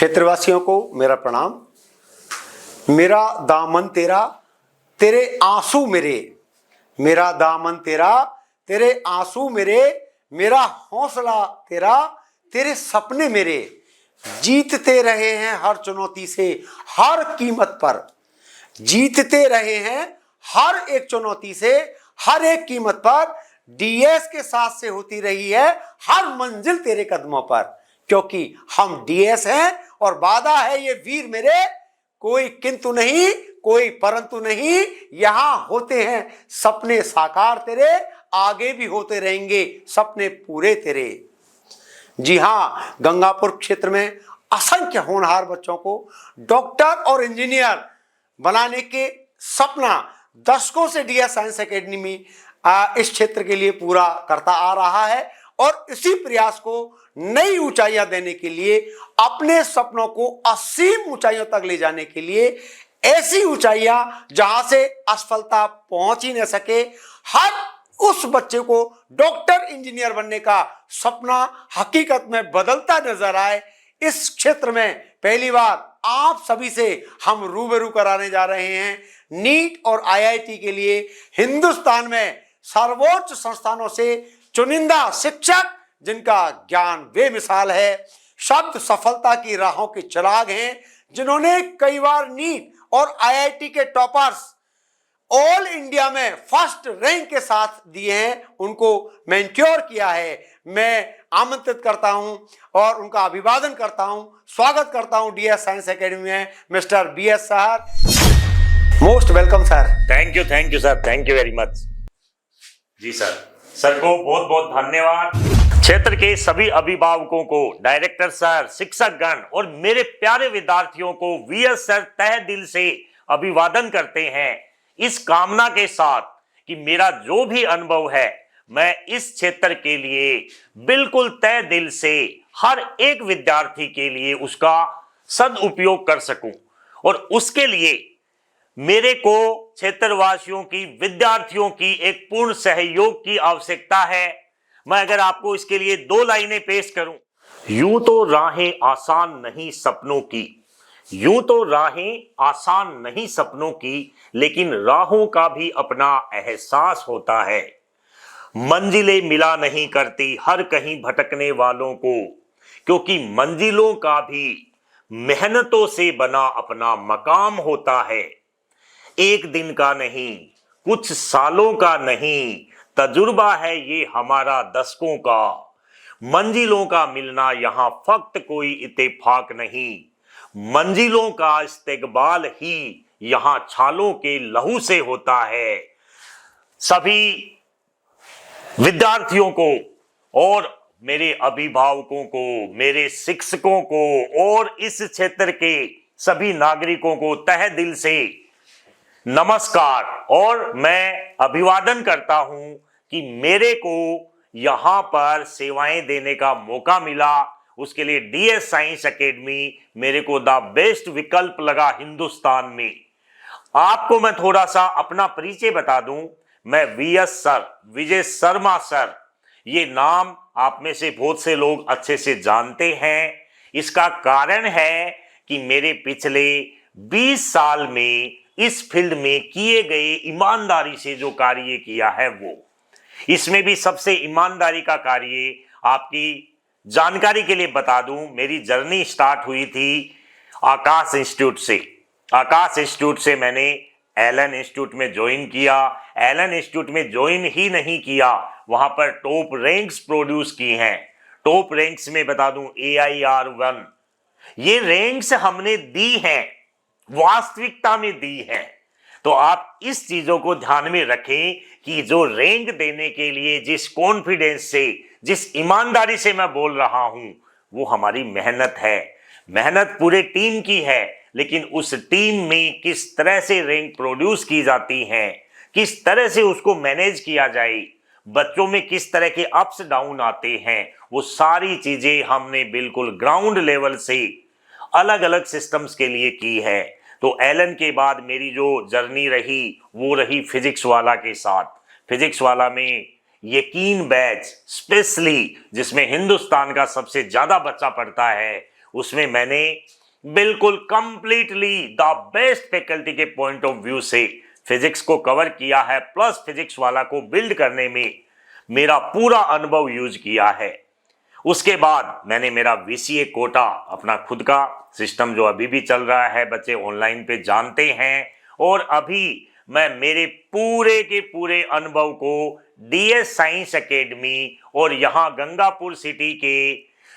क्षेत्रवासियों को मेरा प्रणाम। मेरा दामन तेरा, तेरे आंसू मेरे। मेरा दामन तेरा, तेरे आंसू मेरे। मेरा हौसला तेरा, तेरे सपने मेरे। जीतते रहे हैं हर चुनौती से, हर कीमत पर। जीतते रहे हैं हर एक चुनौती से, हर एक कीमत पर। डीएस के साथ से होती रही है हर मंजिल तेरे कदमों पर, क्योंकि हम डीएस हैं और वादा है ये वीर मेरे, कोई किंतु नहीं, कोई परंतु नहीं। यहां होते हैं सपने साकार तेरे, आगे भी होते रहेंगे सपने पूरे तेरे। जी हां, गंगापुर क्षेत्र में असंख्य होनहार बच्चों को डॉक्टर और इंजीनियर बनाने के सपना दशकों से डीएस साइंस एकेडमी इस क्षेत्र के लिए पूरा करता आ रहा है और इसी प्रयास को नई ऊंचाइयां देने के लिए, अपने सपनों को असीम ऊंचाइयों तक ले जाने के लिए, ऐसी ऊंचाइयां जहां से असफलता पहुंच ही न सके, हर उस बच्चे को डॉक्टर इंजीनियर बनने का सपना हकीकत में बदलता नजर आए, इस क्षेत्र में पहली बार आप सभी से हम रूबरू कराने जा रहे हैं। नीट और आईआईटी के लिए हिंदुस्तान में सर्वोच्च संस्थानों से चुनिंदा शिक्षक, जिनका ज्ञान बेमिसाल है, शब्द सफलता की राहों के चिराग हैं, जिन्होंने कई बार नीट और आईआईटी के टॉपर्स ऑल इंडिया में फर्स्ट रैंक के साथ दिए हैं, उनको मेंटोर किया है। मैं आमंत्रित करता हूं और उनका अभिवादन करता हूं, स्वागत करता हूं डीएस साइंस एकेडमी में mister BS sir. Most welcome sir. Thank you sir, thank you very much. जी सर को बहुत बहुत धन्यवाद। क्षेत्र के सभी अभिभावकों को, डायरेक्टर सर, शिक्षक गण और मेरे प्यारे विद्यार्थियों को वीएस सर तहे दिल से अभिवादन करते हैं, इस कामना के साथ कि मेरा जो भी अनुभव है मैं इस क्षेत्र के लिए बिल्कुल तहे दिल से हर एक विद्यार्थी के लिए उसका सदुपयोग कर सकूं, और उसके लिए मेरे को क्षेत्रवासियों की, विद्यार्थियों की एक पूर्ण सहयोग की आवश्यकता है। मैं अगर आपको इसके लिए 2 लाइनें पेश करूं। यूं तो राहें आसान नहीं सपनों की, यूं तो राहें आसान नहीं सपनों की, लेकिन राहों का भी अपना एहसास होता है। मंजिलें मिला नहीं करती हर कहीं भटकने वालों को, क्योंकि मंजिलों का भी मेहनतों से बना अपना मकाम होता है। एक दिन का नहीं, कुछ सालों का नहीं, तजुर्बा है ये हमारा दशकों का। मंजिलों का मिलना यहाँ फक्त कोई इत्तेफाक नहीं, मंजिलों का इस्तेकबाल ही यहाँ छालों के लहू से होता है। सभी विद्यार्थियों को और मेरे अभिभावकों को, मेरे शिक्षकों को और इस क्षेत्र के सभी नागरिकों को तहे दिल से नमस्कार, और मैं अभिवादन करता हूं कि मेरे को यहां पर सेवाएं देने का मौका मिला। उसके लिए डीएस साइंस एकेडमी मेरे को द बेस्ट विकल्प लगा हिंदुस्तान में। आपको मैं थोड़ा सा अपना परिचय बता दूं। मैं VS sir, Vijay Sharma sir, ये नाम आप में से बहुत से लोग अच्छे से जानते हैं। इसका कारण है कि मेरे पिछले 20 साल में इस फील्ड में किए गए ईमानदारी से जो कार्य किया है, वो इसमें भी सबसे ईमानदारी का कार्य आपकी जानकारी के लिए बता दूं। मेरी जर्नी स्टार्ट हुई थी आकाश इंस्टीट्यूट से। आकाश इंस्टीट्यूट से मैंने एलन इंस्टीट्यूट में ज्वाइन किया। एलन इंस्टीट्यूट में ज्वाइन ही नहीं किया, वहां पर टॉप रैंक्स प्रोड्यूस की हैं। टॉप रैंक्स में बता दूं AIR1, ये रैंक्स हमने दी हैं, वास्तविकता में दी है। तो आप इस चीजों को ध्यान में रखें कि जो रैंक देने के लिए जिस कॉन्फिडेंस से, जिस ईमानदारी से मैं बोल रहा हूं, वो हमारी मेहनत है। मेहनत पूरे टीम की है, लेकिन उस टीम में किस तरह से रैंक प्रोड्यूस की जाती है, किस तरह से उसको मैनेज किया जाए, बच्चों में किस तरह के अप्स डाउन आते हैं, वो सारी चीजें हमने बिल्कुल ग्राउंड लेवल से अलग अलग सिस्टम्स के लिए की है। तो एलन के बाद मेरी जो जर्नी रही वो रही फिजिक्स वाला के साथ। फिजिक्स वाला में यकीन बैच स्पेशली, जिसमें हिंदुस्तान का सबसे ज्यादा बच्चा पढ़ता है, उसमें मैंने बिल्कुल कंप्लीटली द बेस्ट फैकल्टी के पॉइंट ऑफ व्यू से फिजिक्स को कवर किया है, प्लस फिजिक्स वाला को बिल्ड करने में मेरा पूरा अनुभव यूज किया है। उसके बाद मैंने मेरा VCA कोटा, अपना खुद का सिस्टम जो अभी भी चल रहा है, बच्चे ऑनलाइन पे जानते हैं, और अभी मैं मेरे पूरे के पूरे अनुभव को DS साइंस एकेडमी और यहाँ गंगापुर सिटी के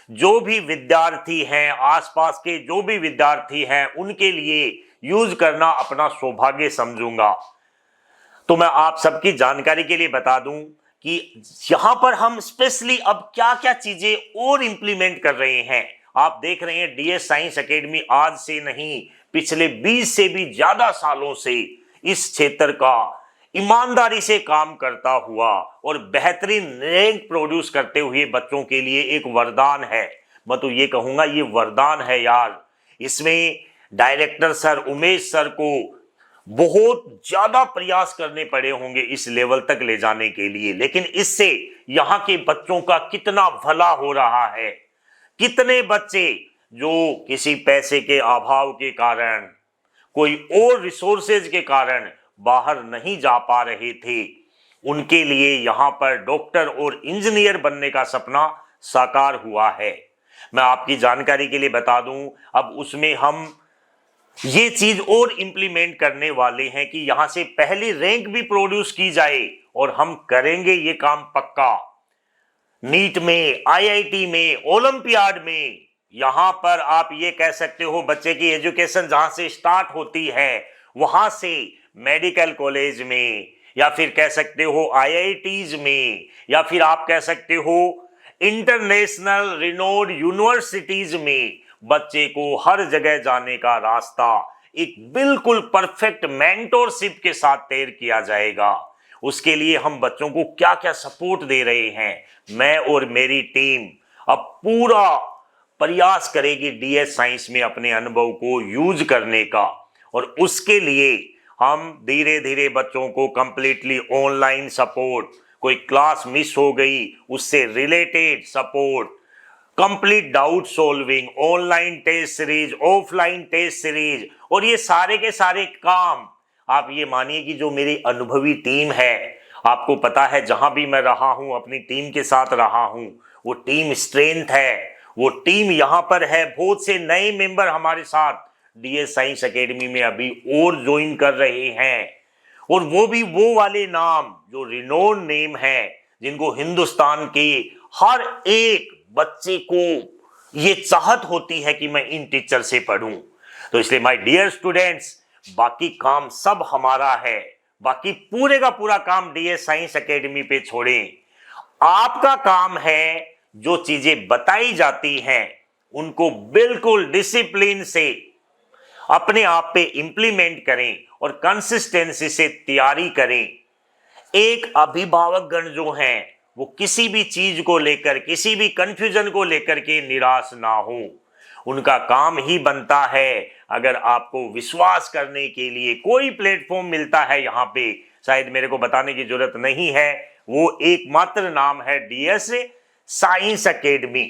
जो भी विद्यार्थी हैं, आसपास के जो भी विद्यार्थी हैं, उनके लिए यूज करना अपना सौभाग्य समझूंगा। तो मैं आप सबकी जानकारी के लिए बता दूं कि यहां पर हम स्पेशली अब क्या क्या चीजें और इंप्लीमेंट कर रहे हैं। आप देख रहे हैं DS साइंस एकेडमी आज से नहीं, पिछले 20 से भी ज्यादा सालों से इस क्षेत्र का ईमानदारी से काम करता हुआ और बेहतरीन रैंक प्रोड्यूस करते हुए बच्चों के लिए एक वरदान है। मैं तो ये कहूंगा ये वरदान है यार। इसमें डायरेक्टर सर उमेश सर को बहुत ज्यादा प्रयास करने पड़े होंगे इस लेवल तक ले जाने के लिए, लेकिन इससे यहाँ के बच्चों का कितना भला हो रहा है। कितने बच्चे जो किसी पैसे के अभाव के कारण, कोई और रिसोर्सेज के कारण बाहर नहीं जा पा रहे थे, उनके लिए यहाँ पर डॉक्टर और इंजीनियर बनने का सपना साकार हुआ है। मैं आपकी जानकारी के लिए बता दूं, अब उसमें हम ये चीज और इंप्लीमेंट करने वाले हैं कि यहां से पहली रैंक भी प्रोड्यूस की जाए, और हम करेंगे ये काम पक्का। नीट में, IIT में, ओलंपियाड में, यहां पर आप ये कह सकते हो बच्चे की एजुकेशन जहां से स्टार्ट होती है वहां से मेडिकल कॉलेज में, या फिर कह सकते हो IITs में, या फिर आप कह सकते हो इंटरनेशनल रिनोड यूनिवर्सिटीज में, बच्चे को हर जगह जाने का रास्ता एक बिल्कुल परफेक्ट मेंटोरशिप के साथ तैयार किया जाएगा। उसके लिए हम बच्चों को क्या क्या सपोर्ट दे रहे हैं, मैं और मेरी टीम अब पूरा प्रयास करेगी DS साइंस में अपने अनुभव को यूज करने का, और उसके लिए हम धीरे धीरे बच्चों को कंप्लीटली ऑनलाइन सपोर्ट, कोई क्लास मिस हो गई उससे related support, complete doubt solving, online test series, offline test series, और ये सारे के सारे काम आप ये मानिए कि जो मेरी अनुभवी टीम है, आपको पता है जहां भी मैं रहा हूं अपनी टीम के साथ रहा हूं, वो टीम स्ट्रेंथ है, वो टीम यहां पर है। बहुत से नए मेंबर हमारे साथ DS साइंस एकेडमी में अभी और ज्वाइन कर रहे हैं, और वो भी वो वाले नाम जो रिनोन नेम है, जिनको हिंदुस्तान के हर एक बच्चे को ये चाहत होती है कि मैं इन टीचर से पढ़ूं। तो इसलिए माय डियर स्टूडेंट्स, बाकी काम सब हमारा है, बाकी पूरे का पूरा काम DS साइंस एकेडमी पे छोड़ें। आपका काम है जो चीजें बताई जाती हैं उनको बिल्कुल डिसिप्लिन से अपने आप पे इंप्लीमेंट करें और कंसिस्टेंसी से तैयारी करें। एक अभिभावक गण जो हैं वो किसी भी चीज को लेकर, किसी भी कंफ्यूजन को लेकर के निराश ना हो। उनका काम ही बनता है, अगर आपको विश्वास करने के लिए कोई प्लेटफॉर्म मिलता है यहाँ पे, शायद मेरे को बताने की जरूरत नहीं है, वो एकमात्र नाम है DS साइंस एकेडमी।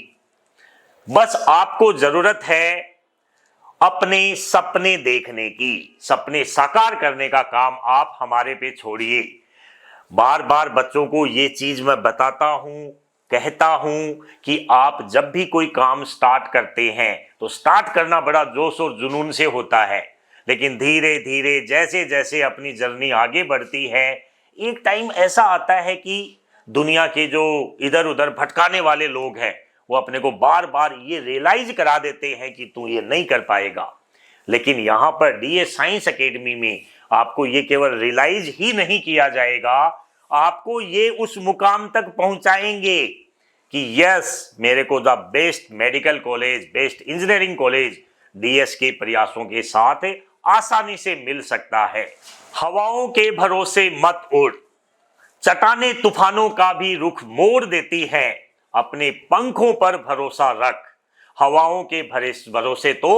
बस आपको जरूरत है अपने सपने देखने की, सपने साकार करने का काम आप हमारे पे छोड़िए। बार बार बच्चों को ये चीज मैं बताता हूं, कहता हूं कि आप जब भी कोई काम स्टार्ट करते हैं तो स्टार्ट करना बड़ा जोश और जुनून से होता है, लेकिन धीरे धीरे जैसे जैसे अपनी जर्नी आगे बढ़ती है, एक टाइम ऐसा आता है कि दुनिया के जो इधर उधर भटकाने वाले लोग हैं वो अपने को बार बार ये रियलाइज करा देते हैं कि तू ये नहीं कर पाएगा। लेकिन यहाँ पर DS साइंस एकेडमी में आपको ये केवल रियलाइज ही नहीं किया जाएगा, आपको ये उस मुकाम तक पहुंचाएंगे कि यस, मेरे को the best medical college, best engineering college DS के प्रयासों के साथ आसानी से मिल सकता है। हवाओं के भरोसे मत उड़, चट्टाने तूफानों का भी रुख मोड़ देती है, अपने पंखों पर भरोसा रख। हवाओं के भरोसे तो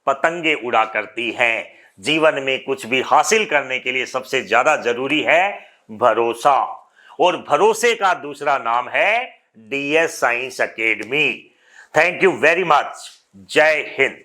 पतंगे उड़ा करती हैं। जीवन में कुछ भी हासिल करने के लिए सबसे ज्यादा जरूरी है भरोसा, और भरोसे का दूसरा नाम है DS science academy. Thank you very much. जय हिंद।